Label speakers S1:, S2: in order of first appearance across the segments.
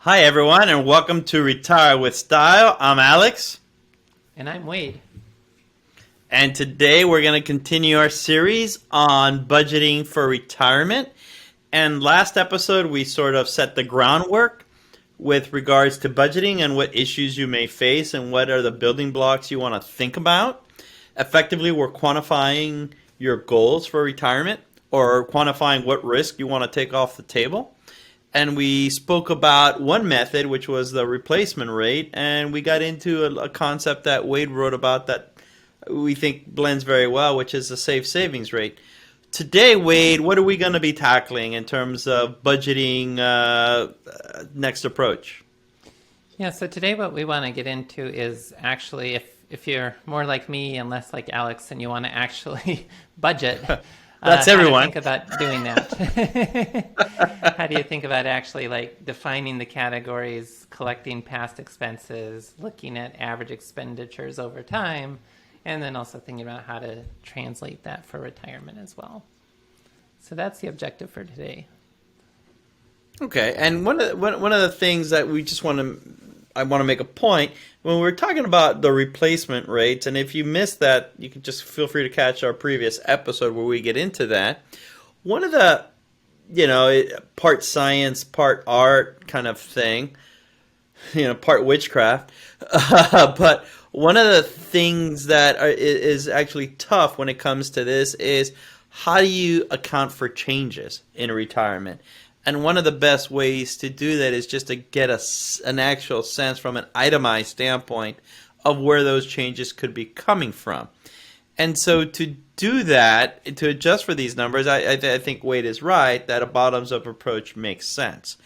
S1: Hi, everyone, and welcome to Retire with Style. I'm Alex.
S2: And I'm Wade.
S1: And today we're going to continue our series on budgeting for retirement. And last episode, we sort of set the groundwork with regards to budgeting and what issues you may face and what are the building blocks you want to think about. Effectively, we're quantifying your goals for retirement or quantifying what risk you want to take off the table. And we spoke about one method, which was the replacement rate, and we got into a concept that Wade wrote about that we think blends very well, which is the safe savings rate. Today, Wade, what are we going to be tackling in terms of budgeting next approach?
S2: Yeah, so today what we want to get into is actually, if you're more like me and less like Alex and you want to actually budget,
S1: That's everyone.
S2: How do you think about doing that? How do you think about actually like defining the categories, collecting past expenses, looking at average expenditures over time, and then also thinking about how to translate that for retirement as well. So that's the objective for today.
S1: Okay, and one of the things that I want to make a point when we're talking about the replacement rates, and if you missed that, you can just feel free to catch our previous episode where we get into that. One of the, part science, part art kind of thing, part witchcraft, but one of the things that is actually tough when it comes to this is how do you account for changes in retirement? And one of the best ways to do that is just to get an actual sense from an itemized standpoint of where those changes could be coming from. And so to do that, to adjust for these numbers, I think Wade is right that a bottoms-up approach makes sense.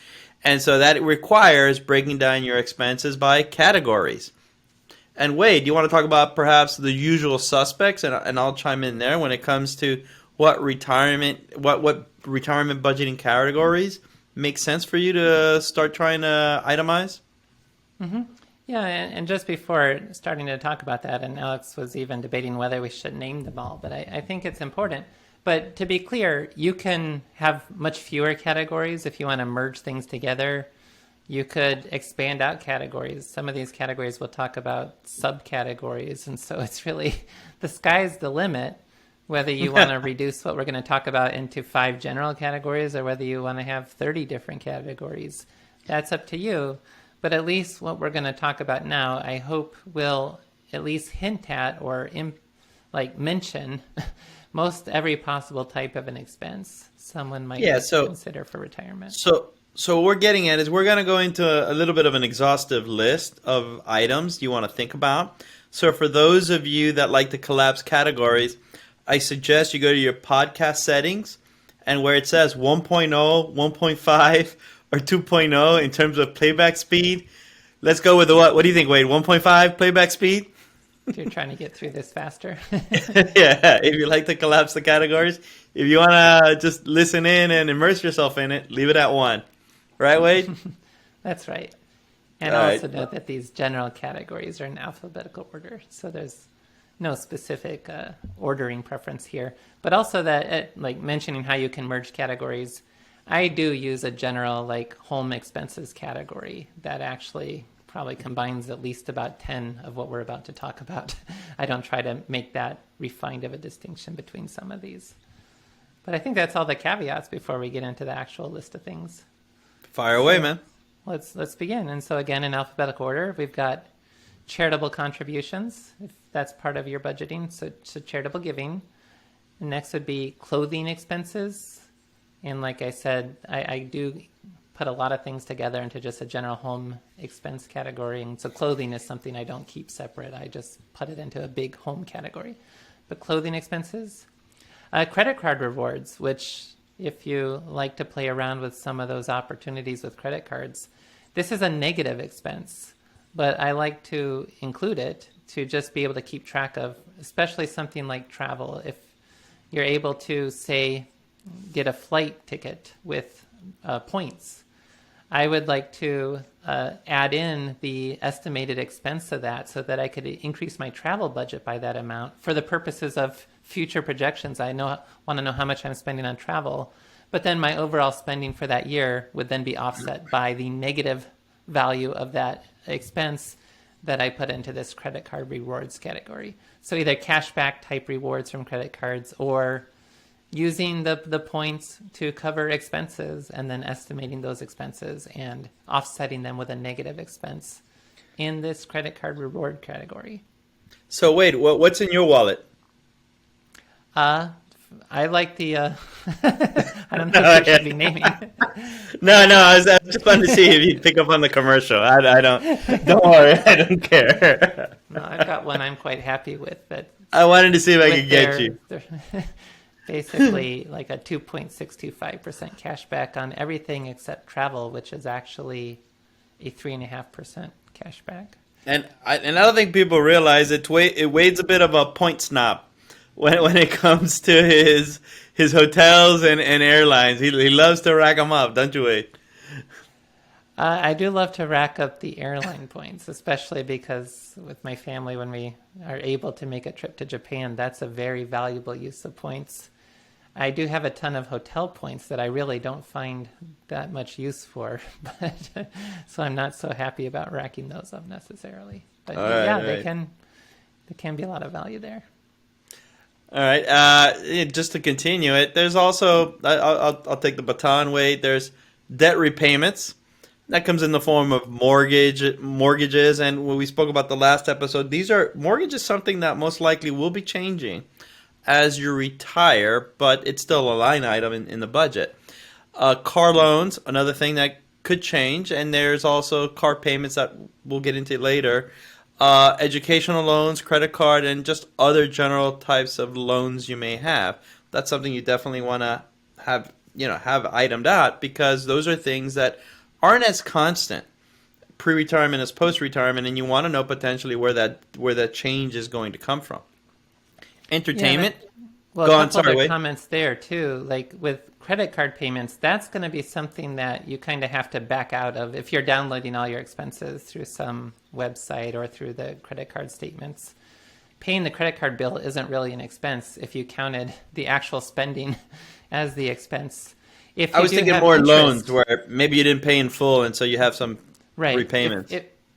S1: And so that requires breaking down your expenses by categories. And Wade, do you want to talk about perhaps the usual suspects? And I'll chime in there when it comes to what retirement budgeting categories make sense for you to start trying to itemize?
S2: Mm-hmm. Yeah, and just before starting to talk about that, and Alex was even debating whether we should name them all, but I think it's important. But to be clear, you can have much fewer categories if you want to merge things together. You could expand out categories. Some of these categories we'll talk about subcategories, and so it's really the sky's the limit. Whether you want to reduce what we're going to talk about into 5 general categories or whether you want to have 30 different categories, that's up to you. But at least what we're going to talk about now, I hope will at least hint at or mention most every possible type of an expense someone might consider for retirement.
S1: So what we're getting at is we're going to go into a little bit of an exhaustive list of items you want to think about. So for those of you that like to collapse categories, I suggest you go to your podcast settings and where it says 1.0, 1.5, or 2.0 in terms of playback speed. Let's go with the what? What do you think, Wade? 1.5 playback speed?
S2: If you're trying to get through this faster.
S1: Yeah, if you like to collapse the categories. If you want to just listen in and immerse yourself in it, leave it at 1. Right, Wade?
S2: That's right. And also note that these general categories are in alphabetical order, so there's no specific ordering preference here, but also that mentioning how you can merge categories, I do use a general home expenses category that actually probably combines at least about 10 of what we're about to talk about. I don't try to make that refined of a distinction between some of these. But I think that's all the caveats before we get into the actual list of things.
S1: Fire away, man.
S2: Let's begin. And so again, in alphabetical order, we've got charitable contributions, if that's part of your budgeting, so charitable giving. And next would be clothing expenses. And like I said, I do put a lot of things together into just a general home expense category. And so clothing is something I don't keep separate. I just put it into a big home category. But clothing expenses. Credit card rewards, which if you like to play around with some of those opportunities with credit cards, this is a negative expense. But I like to include it to just be able to keep track of, especially something like travel. If you're able to, say, get a flight ticket with points, I would like to add in the estimated expense of that so that I could increase my travel budget by that amount for the purposes of future projections. I want to know how much I'm spending on travel, but then my overall spending for that year would then be offset by the negative value of that expense that I put into this credit card rewards category. So either cashback type rewards from credit cards, or using the points to cover expenses and then estimating those expenses and offsetting them with a negative expense in this credit card reward category.
S1: So wait, what's in your wallet?
S2: I like the, I don't know if I should be naming.
S1: No, I was just wanted to see if you'd pick up on the commercial. I don't worry, I don't care.
S2: No, I've got one I'm quite happy with. That
S1: I wanted to see if I could get
S2: their,
S1: you.
S2: basically like a 2.625% cash back on everything except travel, which is actually a 3.5% cash back.
S1: And I don't think people realize Wade's a bit of a point snob when it comes to his hotels and airlines. He loves to rack them up, don't you, Wade?
S2: I do love to rack up the airline points, especially because with my family, when we are able to make a trip to Japan, that's a very valuable use of points. I do have a ton of hotel points that I really don't find that much use for, but so I'm not so happy about racking those up necessarily. But they can be a lot of value there.
S1: All right. Just to continue it, there's also I'll take the baton, Wade. There's debt repayments. That comes in the form of mortgages, and when we spoke about the last episode, mortgages something that most likely will be changing as you retire, but it's still a line item in the budget. Car loans, another thing that could change, and there's also car payments that we'll get into later. Educational loans, credit card, and just other general types of loans you may have. That's something you definitely want to have itemed out, because those are things that aren't as constant pre-retirement as post-retirement, and you want to know potentially where that change is going to come from. Entertainment.
S2: Well,
S1: Go
S2: a
S1: on,
S2: couple
S1: sorry,
S2: other
S1: Wade.
S2: comments there too. Like with credit card payments, that's going to be something that you kind of have to back out of if you're downloading all your expenses through some website or through the credit card statements. Paying the credit card bill isn't really an expense if you counted the actual spending as the expense. If
S1: I
S2: you
S1: was
S2: do
S1: thinking
S2: have
S1: more
S2: interest-
S1: loans where maybe you didn't pay in full, and so you have some
S2: right.
S1: repayments.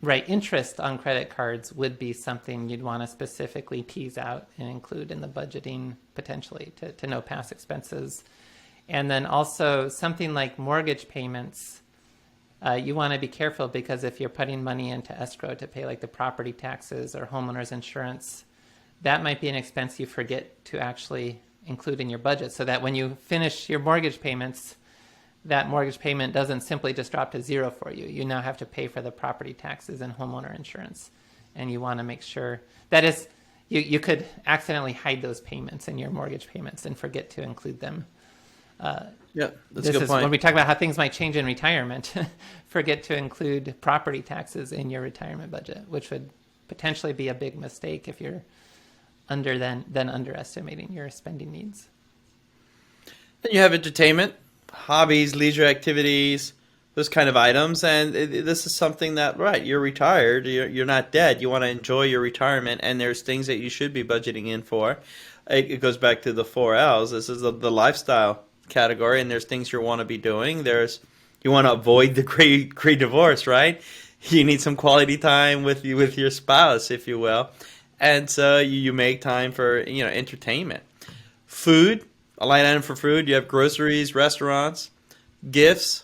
S2: Right. Interest on credit cards would be something you'd want to specifically tease out and include in the budgeting potentially to know past expenses. And then also something like mortgage payments, you want to be careful, because if you're putting money into escrow to pay like the property taxes or homeowner's insurance, that might be an expense you forget to actually include in your budget, so that when you finish your mortgage payments, that mortgage payment doesn't simply just drop to zero for you. You now have to pay for the property taxes and homeowner insurance. And you want to make sure that is, you could accidentally hide those payments in your mortgage payments and forget to include them.
S1: Yeah, that's a good point.
S2: When we talk about how things might change in retirement, forget to include property taxes in your retirement budget, which would potentially be a big mistake if you're underestimating your spending needs.
S1: Then you have entertainment, hobbies, leisure activities, those kind of items. And this is something that, right, you're retired, you're not dead. You want to enjoy your retirement, and there's things that you should be budgeting in for. It goes back to the 4 L's. This is the lifestyle category, and there's things you want to be doing. You want to avoid the great divorce, right? You need some quality time with your spouse, if you will. And so you make time for entertainment. Food, a line item for food. You have groceries, restaurants, gifts.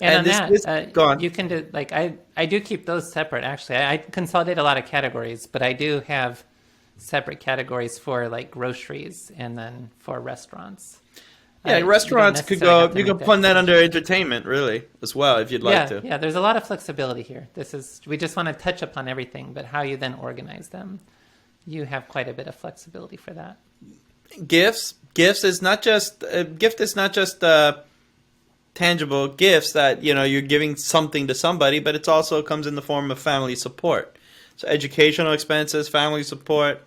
S2: And on
S1: this,
S2: that,
S1: go on.
S2: you can do, like, I do keep those separate, actually. I consolidate a lot of categories, but I do have separate categories for, like, groceries and then for restaurants.
S1: Yeah, restaurants could go, you can put that under entertainment, really, as well, if you'd like to.
S2: Yeah, there's a lot of flexibility here. We just want to touch upon everything, but how you then organize them, you have quite a bit of flexibility for that.
S1: Gifts is not just tangible gifts that you're giving something to somebody, but it also comes in the form of family support. So educational expenses, family support,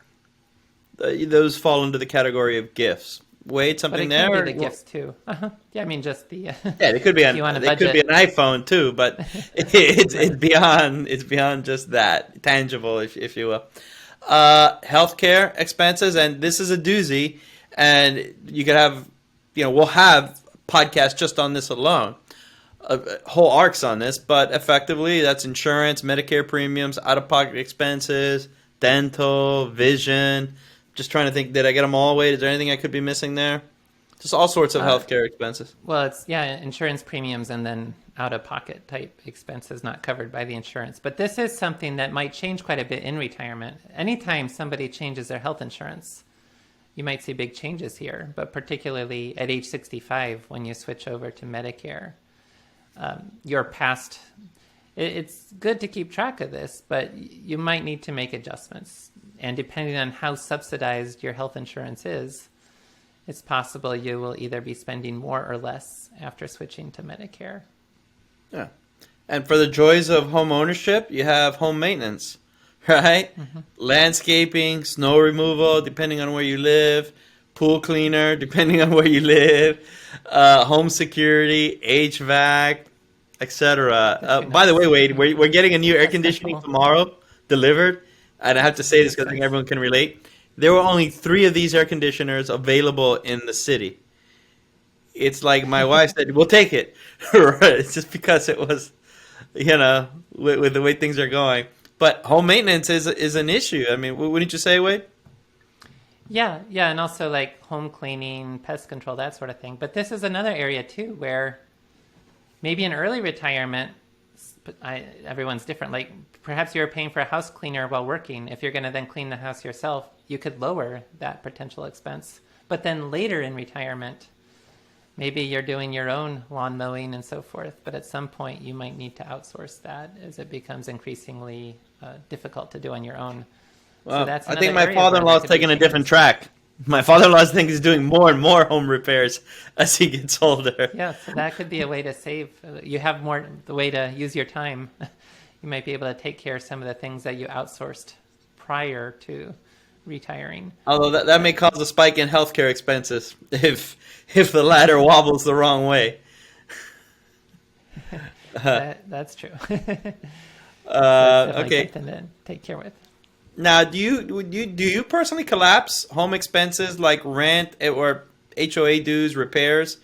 S1: those fall into the category of gifts. Wade, something
S2: but it
S1: there?
S2: Can be the gifts too. Yeah, I mean just the.
S1: Yeah, it could be an iPhone too, but it's beyond just that, tangible, if you will. Healthcare expenses, and this is a doozy, and you could have, we'll have podcasts just on this alone. whole arcs on this, but effectively that's insurance, Medicare premiums, out-of-pocket expenses, dental, vision. Just trying to think, did I get them all? Wait, is there anything I could be missing there? Just all sorts of
S2: Uh,
S1: healthcare expenses.
S2: well, it's, yeah, insurance premiums and then out of pocket type expenses not covered by the insurance. But this is something that might change quite a bit in retirement. Anytime somebody changes their health insurance, you might see big changes here, but particularly at age 65 when you switch over to Medicare. Your past, it's good to keep track of this, but you might need to make adjustments. And depending on how subsidized your health insurance is, it's possible you will either be spending more or less after switching to Medicare.
S1: Yeah. And for the joys of home ownership, you have home maintenance, right? Landscaping, snow removal, depending on where you live, pool cleaner, depending on where you live, home security, HVAC, etc. By the way, Wade, we're getting a new air
S2: That's
S1: conditioning
S2: cool.
S1: tomorrow delivered. And I have to say this because I think everyone can relate. There were only 3 of these air conditioners available in the city. It's like my wife said, we'll take it. Right. It's just because it was, with the way things are going. But home maintenance is an issue. I mean, wouldn't you say, Wade?
S2: Yeah, yeah, and also like home cleaning, pest control, that sort of thing. But this is another area too where maybe in early retirement, everyone's different. Like perhaps you're paying for a house cleaner while working. If you're going to then clean the house yourself, you could lower that potential expense. But then later in retirement, maybe you're doing your own lawn mowing and so forth. But at some point, you might need to outsource that as it becomes increasingly difficult to do on your own. So
S1: Well,
S2: that's
S1: I
S2: another
S1: think my
S2: area where
S1: father-in-law
S2: there
S1: is
S2: could be
S1: taking a different
S2: changes.
S1: track. My father-in-law thinks he's doing more and more home repairs as he gets older.
S2: Yeah, so that could be a way to save. You have more the way to use your time. You might be able to take care of some of the things that you outsourced prior to retiring.
S1: Although that may cause a spike in healthcare expenses if the ladder wobbles the wrong way.
S2: That's true. So that's definitely
S1: Okay.
S2: something to take care with.
S1: Now, do you personally collapse home expenses like rent or HOA dues, repairs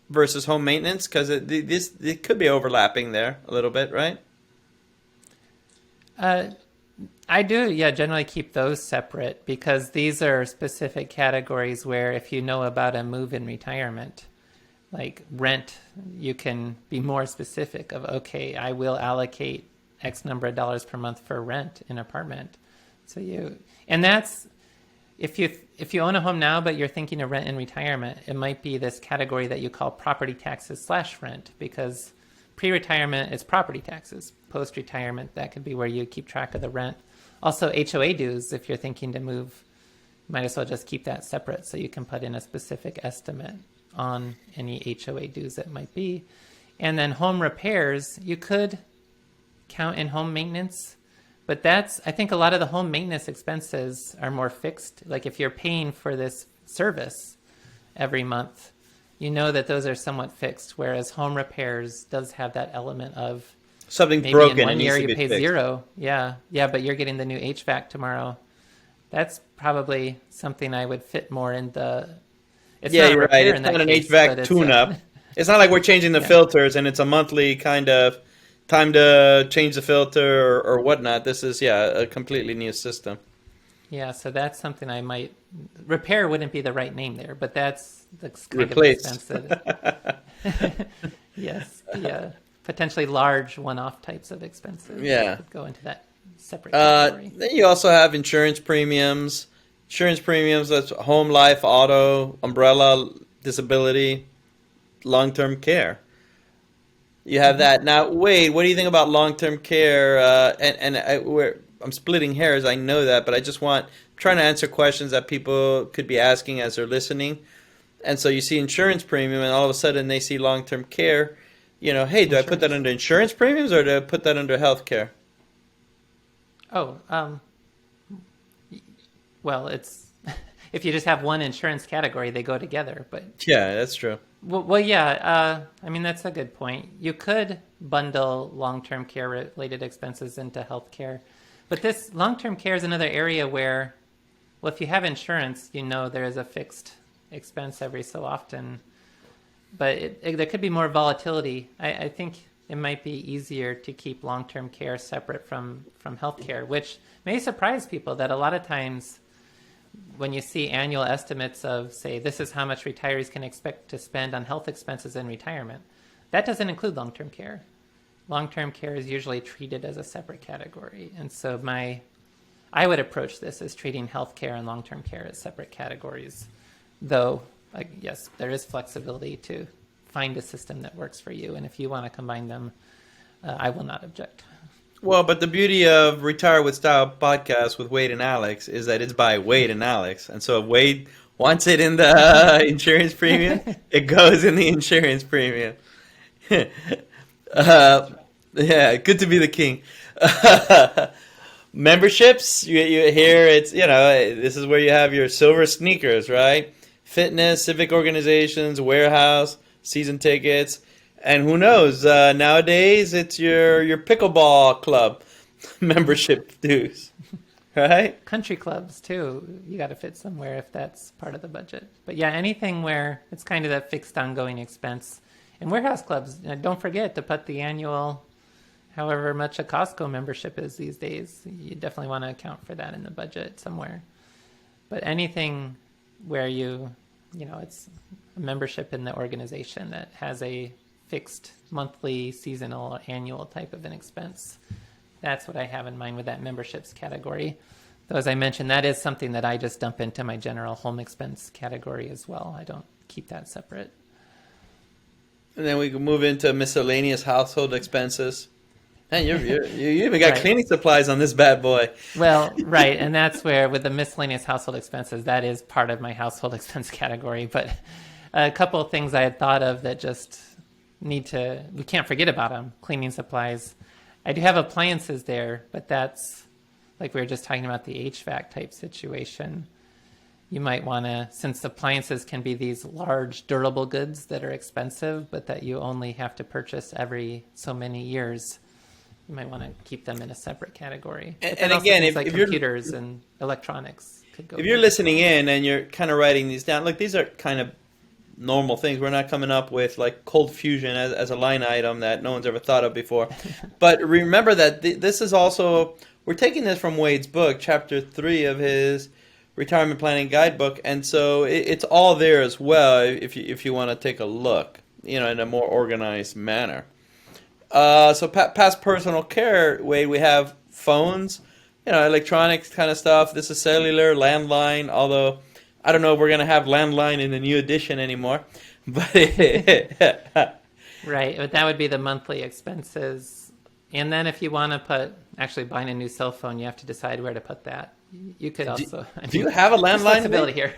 S1: versus home maintenance? Because it could be overlapping there a little bit, right?
S2: Uh, I do, yeah, generally keep those separate because these are specific categories where if you know about a move in retirement, like rent, you can be more specific of, okay, I will allocate X number of dollars per month for rent in an apartment. And that's, if you own a home now, but you're thinking of rent in retirement, it might be this category that you call property taxes / rent because pre-retirement is property taxes. Post-retirement, that could be where you keep track of the rent. Also, HOA dues, if you're thinking to move, you might as well just keep that separate so you can put in a specific estimate on any HOA dues that might be. And then home repairs, you could count in home maintenance, but I think a lot of the home maintenance expenses are more fixed. Like if you're paying for this service every month, you know that those are somewhat fixed, whereas home repairs does have that element of
S1: Something's
S2: maybe
S1: broken
S2: in
S1: and
S2: one
S1: needs
S2: year
S1: to
S2: you
S1: be
S2: pay
S1: fixed.
S2: 0. Yeah, but you're getting the new HVAC tomorrow. That's probably something I would fit more in the. It's
S1: Yeah,
S2: not a
S1: you're right.
S2: repair
S1: It's
S2: in
S1: not
S2: that
S1: an
S2: case,
S1: HVAC
S2: but it's
S1: tune-up. It's not like we're changing the
S2: yeah,
S1: filters and it's a monthly kind of time to change the filter or whatnot. This is, a completely new system.
S2: yeah. So that's something I might repair wouldn't be the right name there, but that's the kind of
S1: Replace.
S2: expense that. Yes, the potentially large one-off types of expenses
S1: Yeah.
S2: could go into that separate category.
S1: Then you also have insurance premiums. Insurance premiums, that's home, life, auto, umbrella, disability, long-term care. You have that. Now, Wade, what do you think about long-term care? I'm splitting hairs, I know that, but trying to answer questions that people could be asking as they're listening. And so you see insurance premium, and all of a sudden they see long-term care. Hey, do I put that
S2: Insurance.
S1: under insurance premiums or do I put that under health care?
S2: Oh, well, it's if you just have one insurance category, they go together. But
S1: Yeah, that's true.
S2: yeah. I mean, that's a good point. You could bundle long-term care related expenses into healthcare, but this long-term care is another area where, well, if you have insurance, you know there is a fixed expense every so often. but there could be more volatility. I think it might be easier to keep long-term care separate from healthcare, which may surprise people that a lot of times when you see annual estimates of, say, this is how much retirees can expect to spend on health expenses in retirement, that doesn't include long-term care. Long-term care is usually treated as a separate category. And so I would approach this as treating healthcare and long-term care as separate categories, though, yes, there is flexibility to find a system that works for you. And if you want to combine them, I will not object.
S1: Well, but the beauty of Retire with Style podcast with Wade and Alex is that it's by Wade and Alex. And so if Wade wants it in the insurance premium, it goes in the insurance premium. Yeah, good to be the king. Memberships, you hear it's, this is where you have your silver sneakers, right? Fitness, civic organizations, warehouse, season tickets. And who knows? Nowadays, it's your pickleball club membership dues, right?
S2: Country clubs, too. You got to fit somewhere if that's part of the budget. But yeah, anything where it's kind of that fixed ongoing expense. And warehouse clubs, don't forget to put the annual, however much a Costco membership is these days. You definitely want to account for that in the budget somewhere. But anything where it's a membership in the organization that has a fixed monthly, seasonal, annual type of an expense. That's what I have in mind with that memberships category. Though, as I mentioned, that is something that I just dump into my general home expense category as well. I don't keep that separate.
S1: And then we can move into miscellaneous household expenses. And you even got
S2: Right.
S1: cleaning supplies on this bad boy.
S2: Well, right, and that's where with the miscellaneous household expenses, that is part of my household expense category. But a couple of things I had thought of that just we can't forget about them. Cleaning supplies. I do have appliances there, but that's like we were just talking about the HVAC type situation. You might want to, since appliances can be these large durable goods that are expensive, but that you only have to purchase every so many years, you might want to keep them in a separate category. But
S1: And
S2: then also
S1: again,
S2: things
S1: if you're
S2: computers and electronics could go.
S1: If you're listening in and you're kind of writing these down, like these are kind of normal things. We're not coming up with like cold fusion as a line item that no one's ever thought of before. But remember that this is also, we're taking this from Wade's book, chapter 3 of his retirement planning guidebook. And so it's all there as well if you want to take a look, in a more organized manner. So past personal care, Wade, we have phones, electronics kind of stuff. This is cellular, landline, although I don't know if we're going to have landline in the new edition anymore. But
S2: Right, but that would be the monthly expenses. And then if you want to actually buying a new cell phone, you have to decide where to put that. You could also...
S1: do you have a
S2: there's
S1: landline?
S2: flexibility here.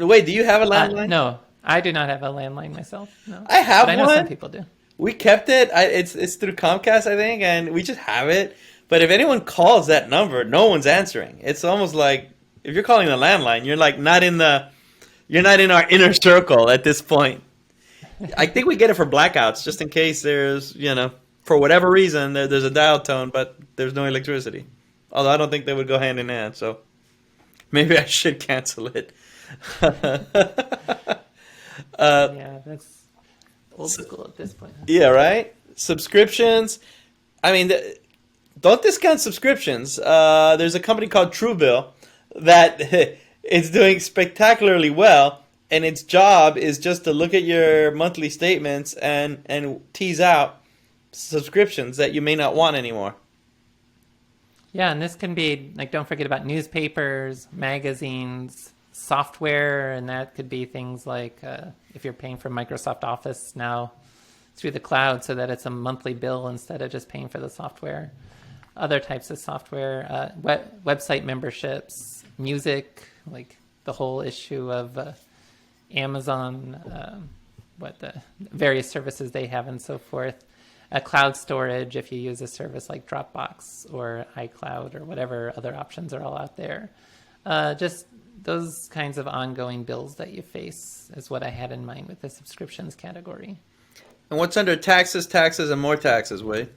S1: Wait, do you have a landline?
S2: No, I do not have a landline myself. No.
S1: I have
S2: but I know
S1: one.
S2: some people do.
S1: We kept it. It's through Comcast, I think, and we just have it. But if anyone calls that number, no one's answering. It's almost like if you're calling the landline, you're like you're not in our inner circle at this point. I think we get it for blackouts, just in case there's, for whatever reason, there's a dial tone, but there's no electricity. Although I don't think they would go hand in hand, so maybe I should cancel it.
S2: Yeah, that's old school at this point.
S1: Yeah, right? Subscriptions. I mean, don't discount subscriptions. There's a company called Truebill that is doing spectacularly well, and its job is just to look at your monthly statements and tease out subscriptions that you may not want anymore.
S2: Yeah, and this can be, don't forget about newspapers, magazines, software, and that could be things like if you're paying for Microsoft Office now through the cloud so that it's a monthly bill instead of just paying for the software. Other types of software, website memberships, music, like the whole issue of Amazon, the various services they have and so forth. Cloud storage, if you use a service like Dropbox or iCloud or whatever other options are all out there. Just those kinds of ongoing bills that you face is what I had in mind with the subscriptions category.
S1: And what's under taxes, and more taxes, Wade?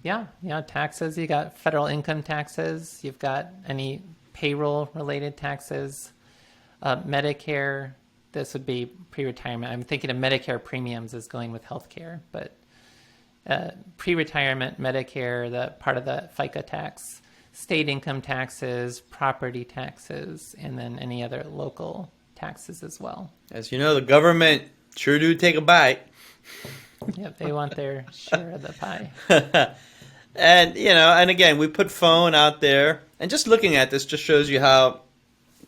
S2: Yeah, taxes. You got federal income taxes. You've got any payroll-related taxes, Medicare, this would be pre-retirement. I'm thinking of Medicare premiums as going with healthcare, but pre-retirement Medicare, the part of the FICA tax, state income taxes, property taxes, and then any other local taxes as well.
S1: As you know, the government sure do take a bite.
S2: Yep, they want their share of the pie.
S1: And, and again, we put phone out there. And just looking at this just shows you how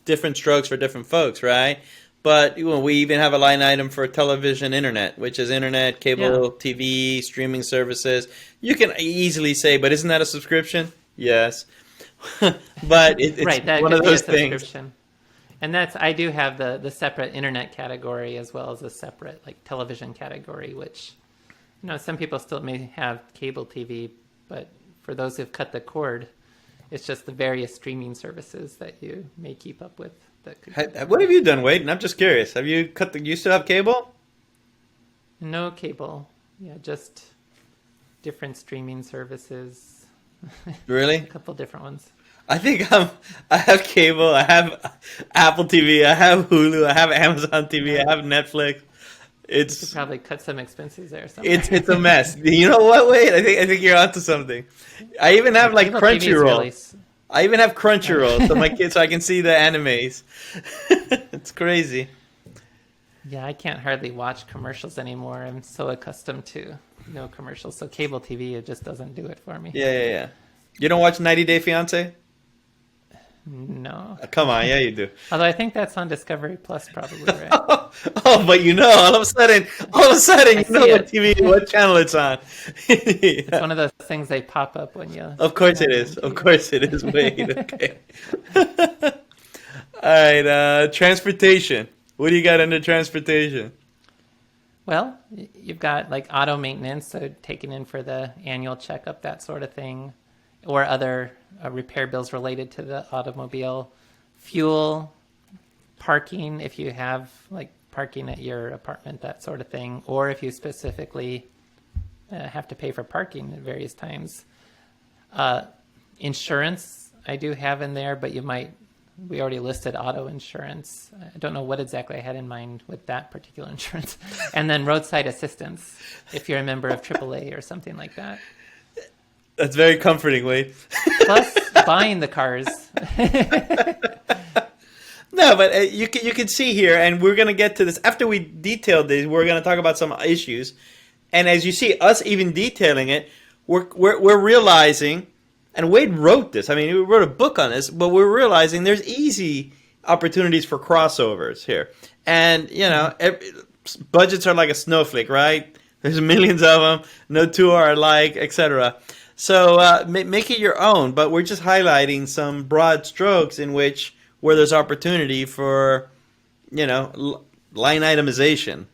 S1: different strokes for different folks, right? But we even have a line item for television internet, which is internet, cable, TV, streaming services. You can easily say, but isn't that a subscription? Yes. But it's
S2: right, that
S1: one
S2: could
S1: of
S2: be a
S1: those things.
S2: subscription. And I do have the separate internet category as well as a separate like television category, which, some people still may have cable TV, but for those who've cut the cord, it's just the various streaming services that you may keep up with.
S1: What have you done, Wade? And I'm just curious. Have you you still have cable?
S2: No cable. Yeah, just different streaming services.
S1: Really?
S2: A couple different ones.
S1: I think I have cable. I have Apple TV. I have Hulu. I have Amazon TV. I have Netflix.
S2: You could probably cut some expenses there. Somewhere.
S1: It's a mess. You know what, Wade? I think you're onto something. I even have like Crunchyroll. I even have Crunchyroll so I can see the animes. It's crazy.
S2: Yeah, I can't hardly watch commercials anymore. I'm so accustomed to no commercials. So cable TV, it just doesn't do it for me.
S1: Yeah. You don't watch 90 Day Fiancé?
S2: No.
S1: Come on, yeah, you do.
S2: Although I think that's on Discovery Plus, probably, right?
S1: Oh, but all of a sudden, you know what channel it's on.
S2: It's one of those things they pop up when you.
S1: Of course it is. Of course it is. Wait, okay. All right, transportation. What do you got under transportation?
S2: Well, you've got like auto maintenance, so taking in for the annual checkup, that sort of thing, or other repair bills related to the automobile, fuel, parking, if you have like parking at your apartment, that sort of thing, or if you specifically have to pay for parking at various times. Insurance, I do have in there, but we already listed auto insurance. I don't know what exactly I had in mind with that particular insurance. And then roadside assistance, if you're a member of AAA or something like that.
S1: That's very comforting, Wade.
S2: Plus buying the cars.
S1: No, but you can see here, and we're going to get to this. After we detailed these, we're going to talk about some issues. And as you see us even detailing it, we're realizing, and Wade wrote this. I mean, he wrote a book on this, but we're realizing there's easy opportunities for crossovers here. And, budgets are like a snowflake, right? There's millions of them. No two are alike, etc. So make it your own, but we're just highlighting some broad strokes where there's opportunity for, line itemization.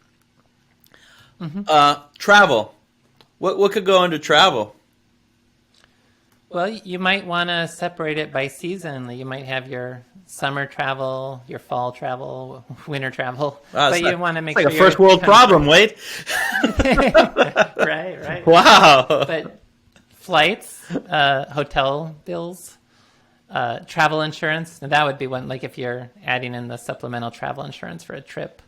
S1: Mm-hmm. Travel. What could go under travel?
S2: Well, you might want to separate it by season. You might have your summer travel, your fall travel, winter travel.
S1: Wow,
S2: but you want to make
S1: sure. It's like
S2: sure
S1: a first world problem, Wade.
S2: Right.
S1: Wow.
S2: But flights, hotel bills, travel insurance. And that would be one, like if you're adding in the supplemental travel insurance for a trip.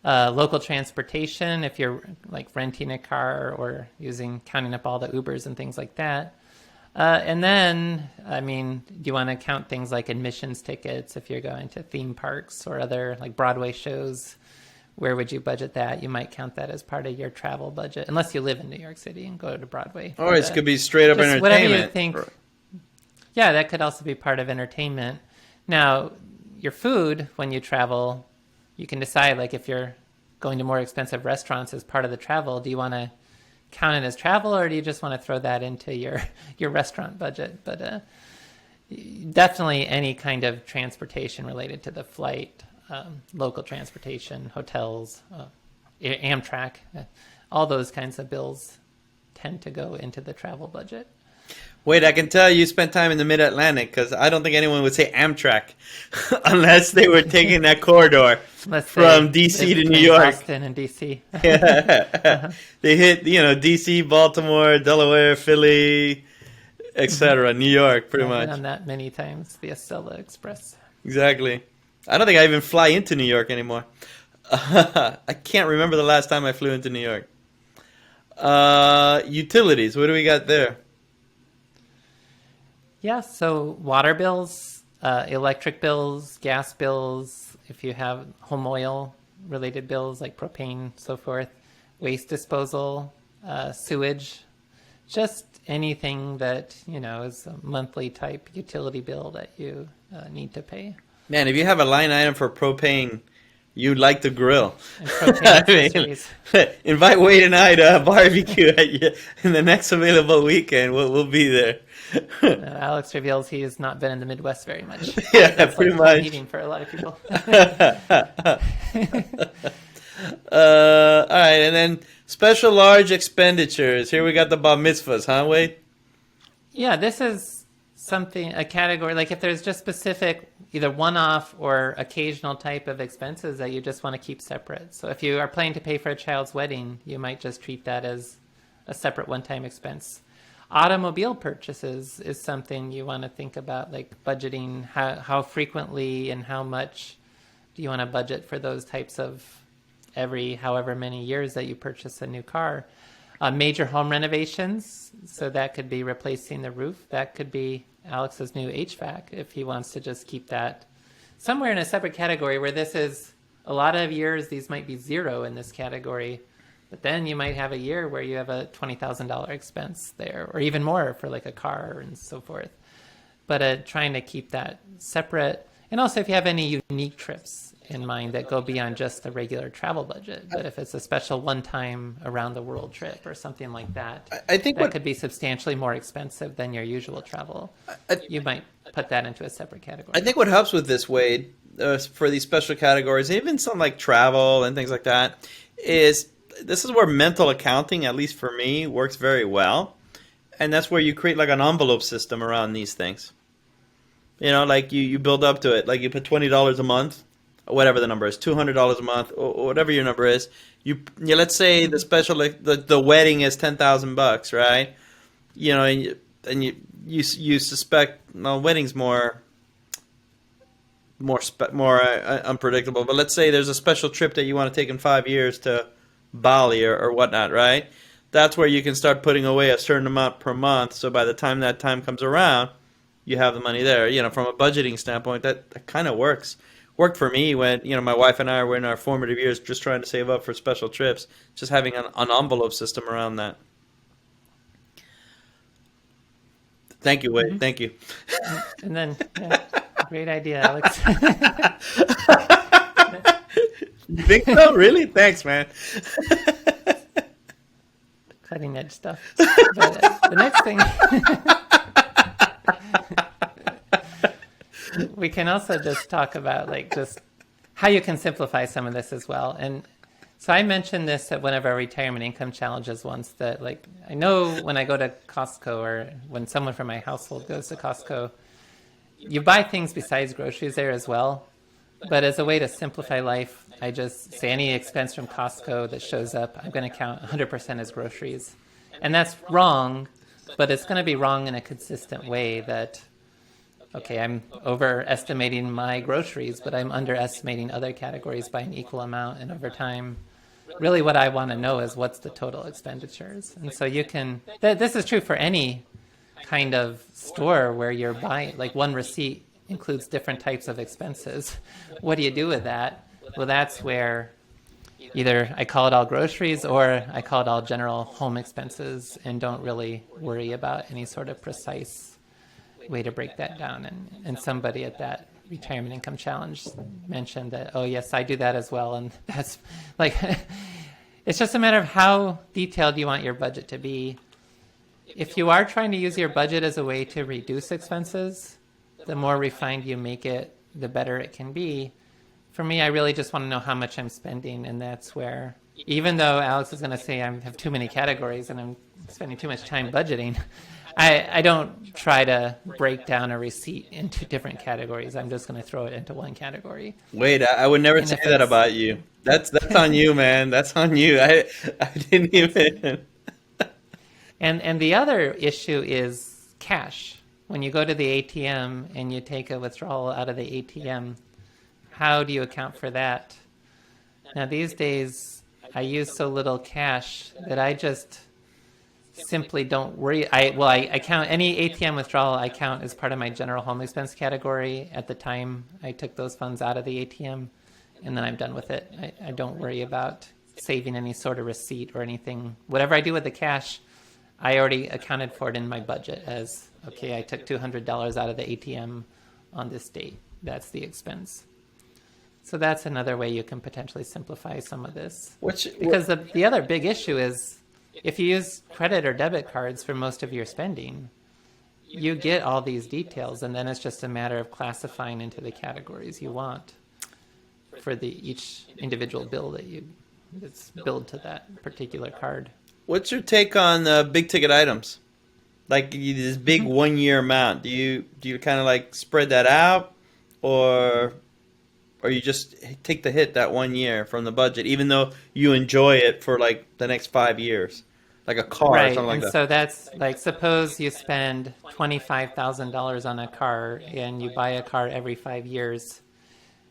S2: Local transportation, if you're like renting a car or counting up all the Ubers and things like that. And then, do you want to count things like admissions tickets if you're going to theme parks or other like Broadway shows? Where would you budget that? You might count that as part of your travel budget, unless you live in New York City and go to Broadway.
S1: Or it could be straight up entertainment.
S2: Whatever you think. Yeah, that could also be part of entertainment. Now, your food, when you travel, you can decide, like if you're going to more expensive restaurants as part of the travel, do you want to count it as travel, or do you just want to throw that into your restaurant budget? But definitely any kind of transportation related to the flight, local transportation, hotels, Amtrak, all those kinds of bills tend to go into the travel budget.
S1: Wait, I can tell you spent time in the Mid-Atlantic, because I don't think anyone would say Amtrak unless they were taking that corridor from D.C. to New York.
S2: Boston and D.C.
S1: Yeah. They hit, D.C., Baltimore, Delaware, Philly, etc., New York, pretty much.
S2: I've done that many times, the Acela Express.
S1: Exactly. I don't think I even fly into New York anymore. I can't remember the last time I flew into New York. Utilities. What do we got there?
S2: Yeah, so water bills, electric bills, gas bills, if you have home oil related bills like propane, so forth, waste disposal, sewage, just anything that, is a monthly type utility bill that you need to pay.
S1: Man, if you have a line item for propane, you'd like to grill.
S2: And propane
S1: I mean,
S2: accessories.
S1: invite Wade and I to a barbecue in the next available weekend. We'll be there.
S2: Alex reveals he has not been in the Midwest very much.
S1: Yeah,
S2: That's
S1: pretty
S2: like home
S1: much.
S2: heating for a lot of people.
S1: All right, and then special large expenditures. Here we got the bar mitzvahs, huh, Wade?
S2: Yeah, this is something, a category, like if there's just specific, either one-off or occasional type of expenses that you just want to keep separate. So if you are planning to pay for a child's wedding, you might just treat that as a separate one-time expense. Automobile purchases is something you want to think about, like budgeting, how frequently and how much do you want to budget for those types of every however many years that you purchase a new car. Major home renovations, so that could be replacing the roof. That could be Alex's new HVAC if he wants to just keep that somewhere in a separate category where this is a lot of years, these might be zero in this category. But then you might have a year where you have a $20,000 expense there, or even more for like a car and so forth. But trying to keep that separate. And also if you have any unique trips in mind that go beyond just the regular travel budget. But if it's a special one-time around the world trip or something like that,
S1: I think
S2: that could be substantially more expensive than your usual travel. You might put that into a separate category.
S1: I think what helps with this, Wade, for these special categories, even some like travel and things like that, is this is where mental accounting, at least for me, works very well. And that's where you create like an envelope system around these things. Like you build up to it. Like you put $20 a month, or whatever the number is, $200 a month, or whatever your number is. Let's say the special, like the wedding is $10,000, right? And you suspect, well, wedding's more unpredictable. But let's say there's a special trip that you want to take in 5 years to Bali or whatnot, right? That's where you can start putting away a certain amount per month. So by the time that time comes around, you have the money there. From a budgeting standpoint, that kind of works. Worked for me when my wife and I were in our formative years, just trying to save up for special trips. Just having an envelope system around that. Thank you, Wade.
S2: Mm-hmm.
S1: Thank you.
S2: And then, yeah, great idea, Alex.
S1: You think so? Really? Thanks, man.
S2: Cutting edge stuff. But the next thing, we can also just talk about like just how you can simplify some of this as well. And so I mentioned this at one of our retirement income challenges once, that like I know when I go to Costco, or when someone from my household goes to Costco, you buy things besides groceries there as well. But as a way to simplify life, I just say any expense from Costco that shows up, I'm going to count 100% as groceries. And that's wrong, but it's going to be wrong in a consistent way that, okay, I'm overestimating my groceries, but I'm underestimating other categories by an equal amount. And over time, really what I want to know is what's the total expenditures. And so you can, this is true for any kind of store where you're buying, like one receipt includes different types of expenses. What do you do with that? Well, that's where either I call it all groceries or I call it all general home expenses and don't really worry about any sort of precise way to break that down. And somebody at that retirement income challenge mentioned that, oh yes, I do that as well. And that's like, it's just a matter of how detailed you want your budget to be. If you are trying to use your budget as a way to reduce expenses, the more refined you make it, the better it can be. For me, I really just want to know how much I'm spending, and that's where, even though Alex is going to say I have too many categories and I'm spending too much time budgeting, I don't try to break down a receipt into different categories. I'm just going to throw it into one category.
S1: Wait, I would never say that about you. That's on you, man. That's on you. I didn't even.
S2: And the other issue is cash. When you go to the ATM and you take a withdrawal out of the ATM, how do you account for that? Now, these days, I use so little cash that I just simply don't worry. I count any ATM withdrawal I count as part of my general home expense category at the time I took those funds out of the ATM, and then I'm done with it. I don't worry about saving any sort of receipt or anything. Whatever I do with the cash, I already accounted for it in my budget as, okay, I took $200 out of the ATM on this date. That's the expense. So that's another way you can potentially simplify some of this. Because the other big issue is if you use credit or debit cards for most of your spending, you get all these details, and then it's just a matter of classifying into the categories you want for each individual bill that's billed to that particular card.
S1: What's your take on big ticket items? Like this big 1 year amount. Do you kind of like spread that out, or you just take the hit that 1 year from the budget, even though you enjoy it for like the next 5 years, like a car or something like that?
S2: So that's like, suppose you spend $25,000 on a car and you buy a car every 5 years.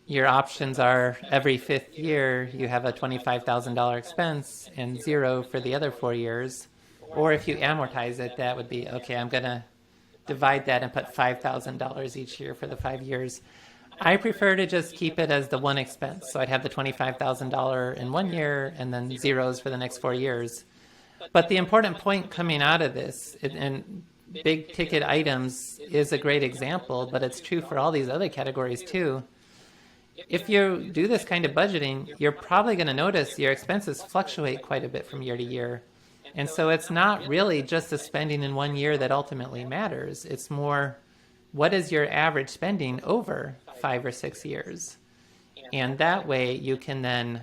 S2: Your options are every fifth year you have a $25,000 expense and zero for the other 4 years. Or if you amortize it, that would be, okay, I'm going to divide that and put $5,000 each year for the 5 years. I prefer to just keep it as the one expense. So I'd have the $25,000 in 1 year and then zeros for the next 4 years. But the important point coming out of this, and big ticket items is a great example, but it's true for all these other categories too. If you do this kind of budgeting, you're probably going to notice your expenses fluctuate quite a bit from year to year. And so it's not really just the spending in 1 year that ultimately matters. It's more, what is your average spending over 5 or 6 years? And that way you can then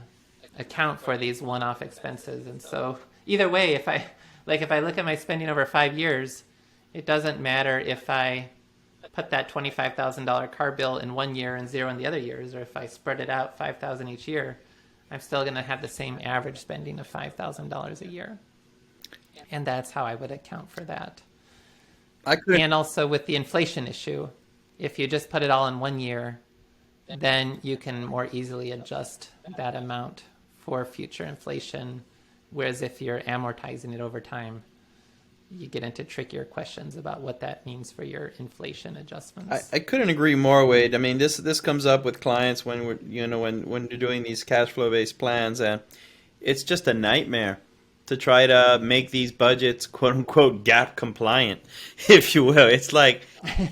S2: account for these one-off expenses. And so either way, if I look at my spending over 5 years, it doesn't matter if I put that $25,000 car bill in 1 year and zero in the other years, or if I spread it out $5,000 each year, I'm still going to have the same average spending of $5,000 a year. And that's how I would account for that. And also with the inflation issue, if you just put it all in 1 year, then you can more easily adjust that amount for future inflation. Whereas if you're amortizing it over time, you get into trickier questions about what that means for your inflation adjustments.
S1: I couldn't agree more, Wade. I mean, this comes up with clients when when you're doing these cash flow based plans, and it's just a nightmare to try to make these budgets quote unquote gap compliant, if you will. It's like,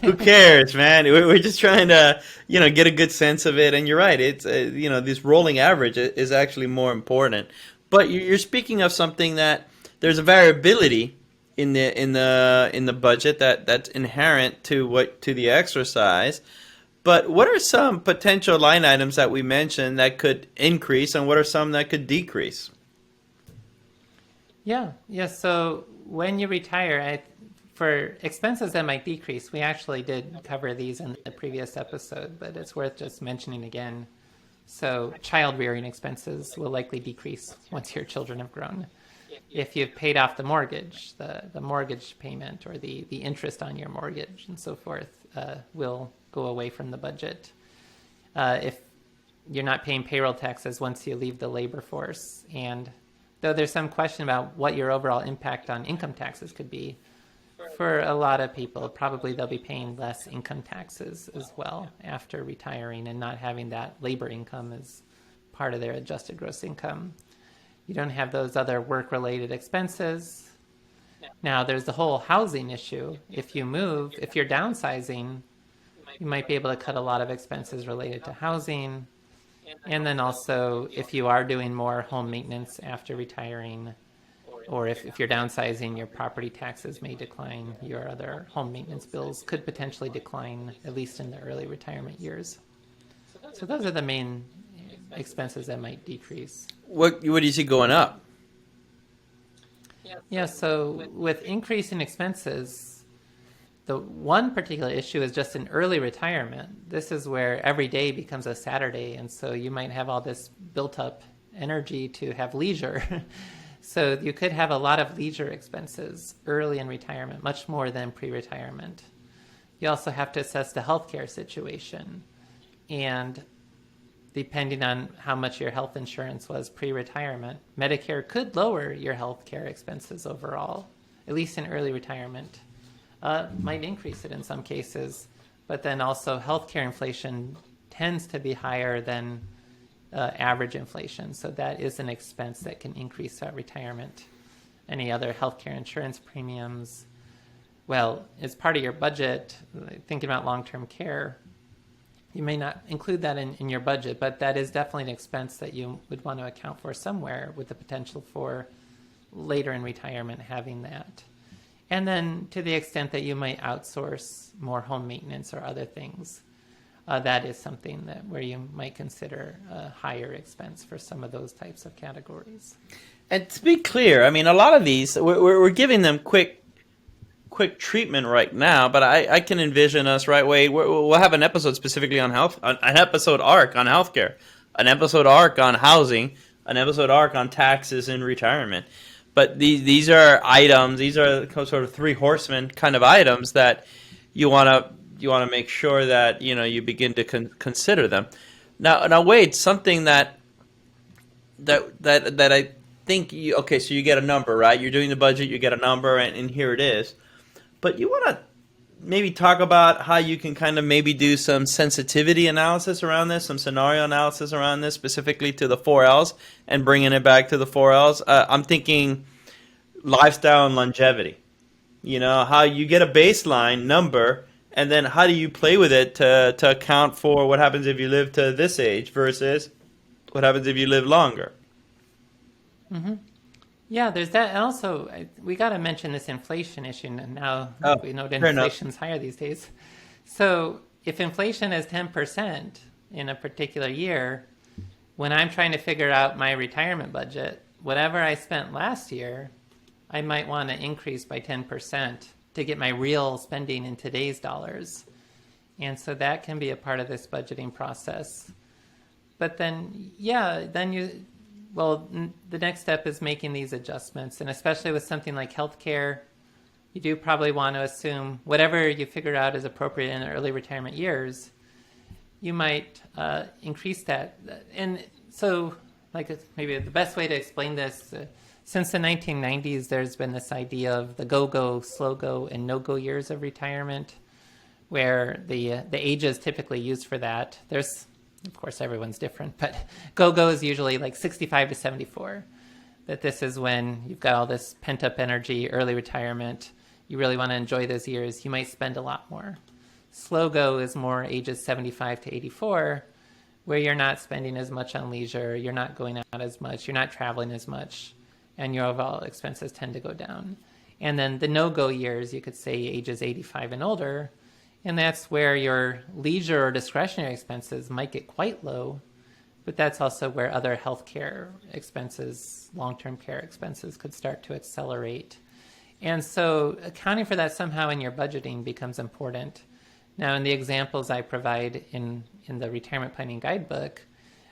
S1: who cares, man? We're just trying to get a good sense of it. And you're right. It's this rolling average is actually more important. But you're speaking of something that there's a variability in the budget that's inherent to the exercise. But what are some potential line items that we mentioned that could increase, and what are some that could decrease?
S2: Yeah. So when you retire, for expenses that might decrease, we actually did cover these in the previous episode, but it's worth just mentioning again. So child rearing expenses will likely decrease once your children have grown. If you've paid off the mortgage, the mortgage payment or the interest on your mortgage and so forth will go away from the budget. If you're not paying payroll taxes once you leave the labor force, and though there's some question about what your overall impact on income taxes could be, for a lot of people, probably they'll be paying less income taxes as well after retiring and not having that labor income as part of their adjusted gross income. You don't have those other work-related expenses. Now, there's the whole housing issue. If you move, if you're downsizing, you might be able to cut a lot of expenses related to housing. And then also, if you are doing more home maintenance after retiring, or if you're downsizing, your property taxes may decline. Your other home maintenance bills could potentially decline, at least in the early retirement years. So those are the main expenses that might decrease.
S1: What do you see going up?
S2: Yeah, so with increasing expenses, the one particular issue is just in early retirement. This is where every day becomes a Saturday, and so you might have all this built up energy to have leisure. So you could have a lot of leisure expenses early in retirement, much more than pre-retirement. You also have to assess the healthcare situation. And depending on how much your health insurance was pre-retirement, Medicare could lower your health care expenses overall, at least in early retirement. Might increase it in some cases, but then also healthcare inflation tends to be higher than average inflation. So that is an expense that can increase at retirement. Any other healthcare insurance premiums? Well, as part of your budget, thinking about long-term care, you may not include that in your budget, but that is definitely an expense that you would want to account for somewhere, with the potential for later in retirement having that. And then to the extent that you might outsource more home maintenance or other things, that is something that where you might consider a higher expense for some of those types of categories.
S1: And to be clear, I mean, a lot of these, we're giving them quick treatment right now, but I can envision us, right, Wade, we'll have an episode specifically on health, an episode arc on healthcare, an episode arc on housing, an episode arc on taxes and retirement. But these are items, these are sort of three horsemen kind of items that you want to make sure that you begin to consider them. Now, Wade, something that I think okay, so you get a number, right? You're doing the budget, you get a number, and here it is. But you want to maybe talk about how you can kind of maybe do some sensitivity analysis around this, some scenario analysis around this, specifically to the 4Ls, and bringing it back to the 4Ls. I'm thinking lifestyle and longevity. How you get a baseline number, and then how do you play with it to account for what happens if you live to this age versus what happens if you live longer.
S2: Mm-hmm. Yeah, there's that. And also, we got to mention this inflation issue. And now we know that inflation's higher these days. So if inflation is 10% in a particular year, when I'm trying to figure out my retirement budget, whatever I spent last year, I might want to increase by 10% to get my real spending in today's dollars. And so that can be a part of this budgeting process. But then, the next step is making these adjustments. And especially with something like healthcare, you do probably want to assume whatever you figure out is appropriate in the early retirement years, you might increase that. And so, maybe the best way to explain this, since the 1990s, there's been this idea of the go-go, slow-go, and no-go years of retirement, where the ages typically used for that. There's, of course, everyone's different, but go-go is usually like 65 to 74. That this is when you've got all this pent-up energy, early retirement. You really want to enjoy those years. You might spend a lot more. Slow-go is more ages 75 to 84, where you're not spending as much on leisure, you're not going out as much, you're not traveling as much, and your overall expenses tend to go down. And then the no-go years, you could say ages 85 and older, and that's where your leisure or discretionary expenses might get quite low, but that's also where other healthcare expenses, long-term care expenses could start to accelerate. And so accounting for that somehow in your budgeting becomes important. Now, in the examples I provide in the retirement planning guidebook,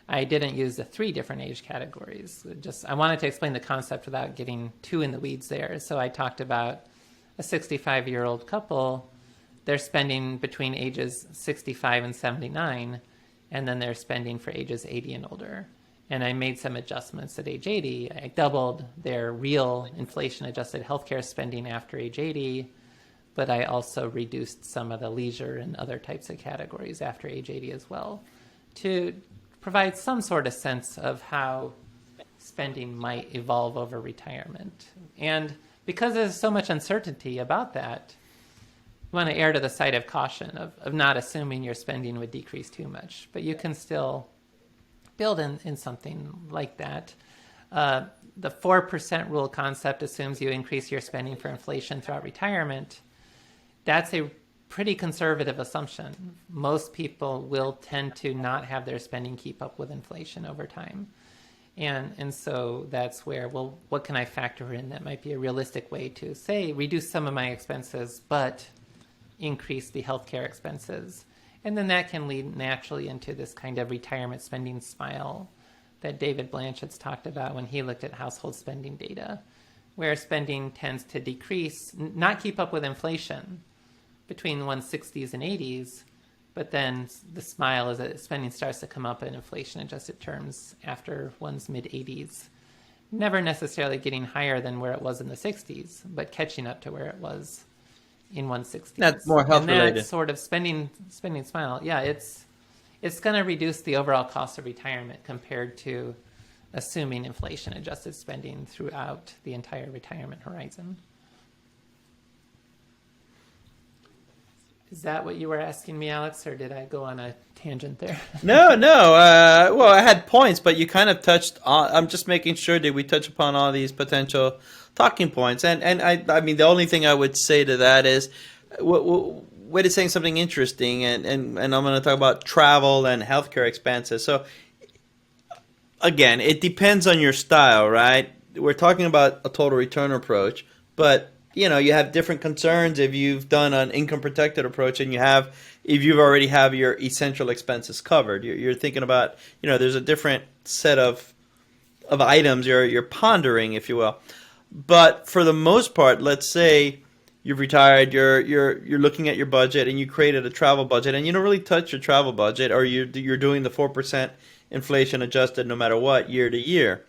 S2: I didn't use the 3 different age categories. I wanted to explain the concept without getting too in the weeds there. So I talked about a 65-year-old couple. They're spending between ages 65 and 79, and then they're spending for ages 80 and older. And I made some adjustments at age 80. I doubled their real inflation-adjusted healthcare spending after age 80, but I also reduced some of the leisure and other types of categories after age 80 as well, to provide some sort of sense of how spending might evolve over retirement. And because there's so much uncertainty about that, you want to err to the side of caution of not assuming your spending would decrease too much. But you can still build in something like that. The 4% rule concept assumes you increase your spending for inflation throughout retirement. That's a pretty conservative assumption. Most people will tend to not have their spending keep up with inflation over time. And so that's where, well, what can I factor in that might be a realistic way to, say, reduce some of my expenses, but increase the healthcare expenses. And then that can lead naturally into this kind of retirement spending spiral that David Blanchett's talked about when he looked at household spending data, where spending tends to decrease, not keep up with inflation between the 160s and 80s, But then the smile is that spending starts to come up in inflation-adjusted terms after one's mid-80s. Never necessarily getting higher than where it was in the 60s, but catching up to where it was in 160s.
S1: That's more health
S2: and
S1: related.
S2: that sort of spending smile, yeah, it's going to reduce the overall cost of retirement compared to assuming inflation-adjusted spending throughout the entire retirement horizon. Is that what you were asking me, Alex, or did I go on a tangent there?
S1: No. Well, I had points, but you kind of touched on. I'm just making sure that we touch upon all these potential talking points. And I mean, the only thing I would say to that is, Wade is saying something interesting, and I'm going to talk about travel and healthcare expenses. So, again, it depends on your style, right? We're talking about a total return approach, but you have different concerns if you've done an income protected approach and if you've already have your essential expenses covered. You're thinking about, there's a different set of items you're pondering, if you will. But for the most part, let's say you've retired, you're looking at your budget and you created a travel budget and you don't really touch your travel budget, or you're doing the 4% inflation adjusted no matter what year to year.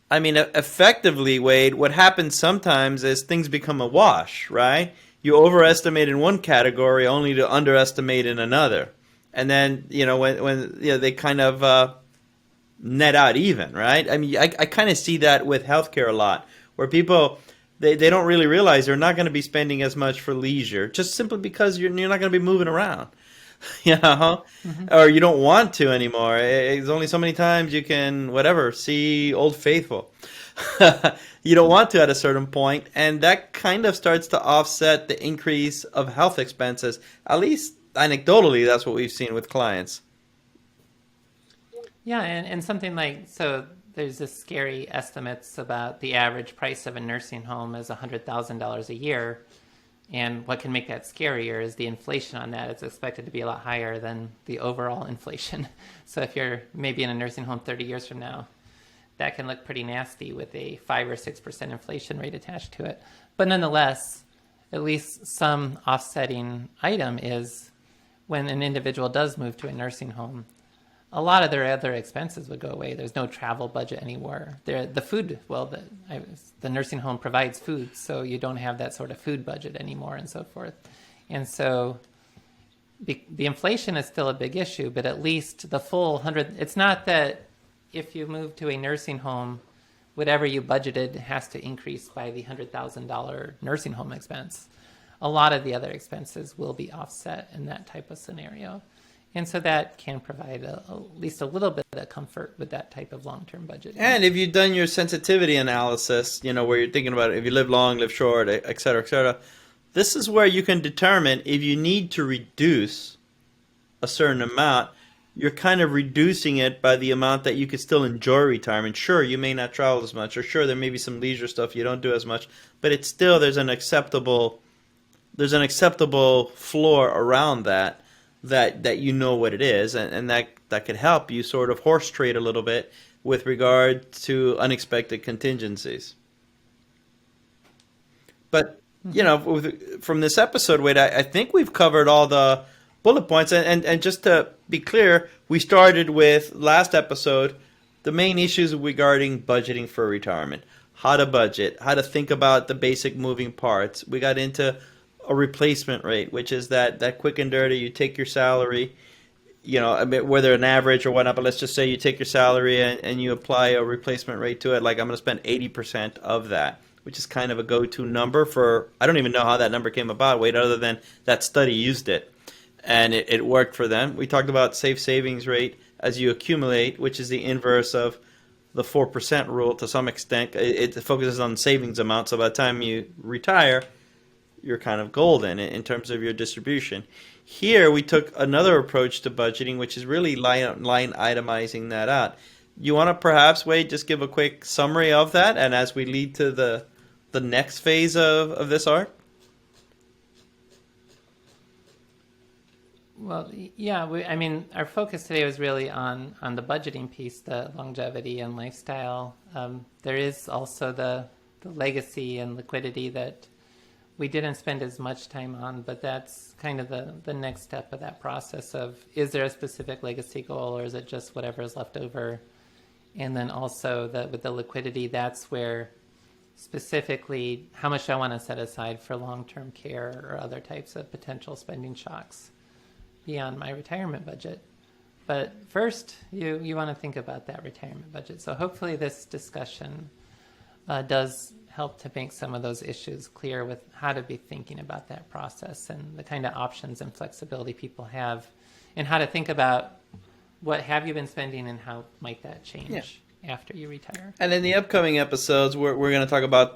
S1: I mean, effectively, Wade, what happens sometimes is things become a wash, right? You overestimate in one category only to underestimate in another. And then, when they kind of net out even, right? I mean, I kind of see that with healthcare a lot, where people, they don't really realize they're not going to be spending as much for leisure, just simply because you're not going to be moving around. Or you don't want to anymore. There's only so many times you can, see Old Faithful. You don't want to at a certain point, and that kind of starts to offset the increase of health expenses. At least anecdotally, that's what we've seen with clients.
S2: Yeah, and something like, so there's this scary estimates about the average price of a nursing home is $100,000 a year. And what can make that scarier is the inflation on that. It's expected to be a lot higher than the overall inflation. So if you're maybe in a nursing home 30 years from now, that can look pretty nasty with a 5 or 6% inflation rate attached to it. But nonetheless, at least some offsetting item is when an individual does move to a nursing home, a lot of their other expenses would go away. There's no travel budget anymore. The food, the nursing home provides food, so you don't have that sort of food budget anymore and so forth. And so the inflation is still a big issue, but at least the full 100, it's not that if you move to a nursing home, whatever you budgeted has to increase by the $100,000 nursing home expense. A lot of the other expenses will be offset in that type of scenario. And so that can provide at least a little bit of comfort with that type of long-term budget.
S1: And if you've done your sensitivity analysis, where you're thinking about if you live long, live short, et cetera, this is where you can determine if you need to reduce a certain amount. You're kind of reducing it by the amount that you could still enjoy retirement. Sure, you may not travel as much, or sure, there may be some leisure stuff you don't do as much, but it's still, there's an acceptable floor around that what it is, and that could help you sort of horse trade a little bit with regard to unexpected contingencies. But from this episode, Wade, I think we've covered all the bullet points, and just to be clear, we started with last episode the main issues regarding budgeting for retirement, how to budget, how to think about the basic moving parts. We got into a replacement rate, which is that quick and dirty. You take your salary, whether an average or whatnot, but let's just say you take your salary and you apply a replacement rate to it. Like, I'm going to spend 80% of that, which is kind of a go-to number for, I don't even know how that number came about, Wade, other than that study used it, and it worked for them. We talked about safe savings rate as you accumulate, which is the inverse of the 4% rule to some extent. It focuses on savings amount, so by the time you retire, you're kind of golden in terms of your distribution. Here, we took another approach to budgeting, which is really line itemizing that out. You want to perhaps, Wade, just give a quick summary of that, and as we lead to the next phase of this arc?
S2: Well, yeah, our focus today was really on the budgeting piece, the longevity and lifestyle. There is also the legacy and liquidity that we didn't spend as much time on, but that's kind of the next step of that process of, is there a specific legacy goal or is it just whatever is left over? And then also with the liquidity, that's where specifically how much I want to set aside for long-term care or other types of potential spending shocks beyond my retirement budget. But first, you want to think about that retirement budget. So hopefully this discussion does help to make some of those issues clear with how to be thinking about that process and the kind of options and flexibility people have, and how to think about what have you been spending and how might that change after you retire.
S1: And in the upcoming episodes, we're going to talk about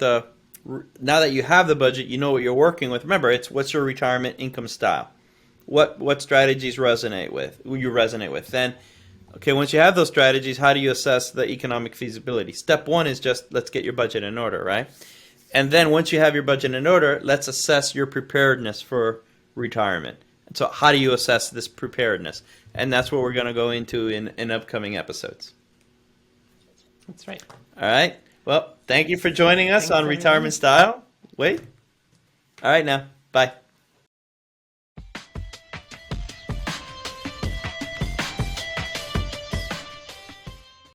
S1: now that you have the budget, you know what you're working with. Remember, it's what's your retirement income style. What strategies you resonate with. Then, okay, once you have those strategies, how do you assess the economic feasibility? Step one is just let's get your budget in order, right? And then once you have your budget in order, let's assess your preparedness for retirement. And so how do you assess this preparedness? And that's what we're going to go into in upcoming episodes.
S2: That's right.
S1: All right. Well, thank you for joining us
S2: Thanks,
S1: on
S2: everyone.
S1: Retirement Style. Wait. All right now. Bye.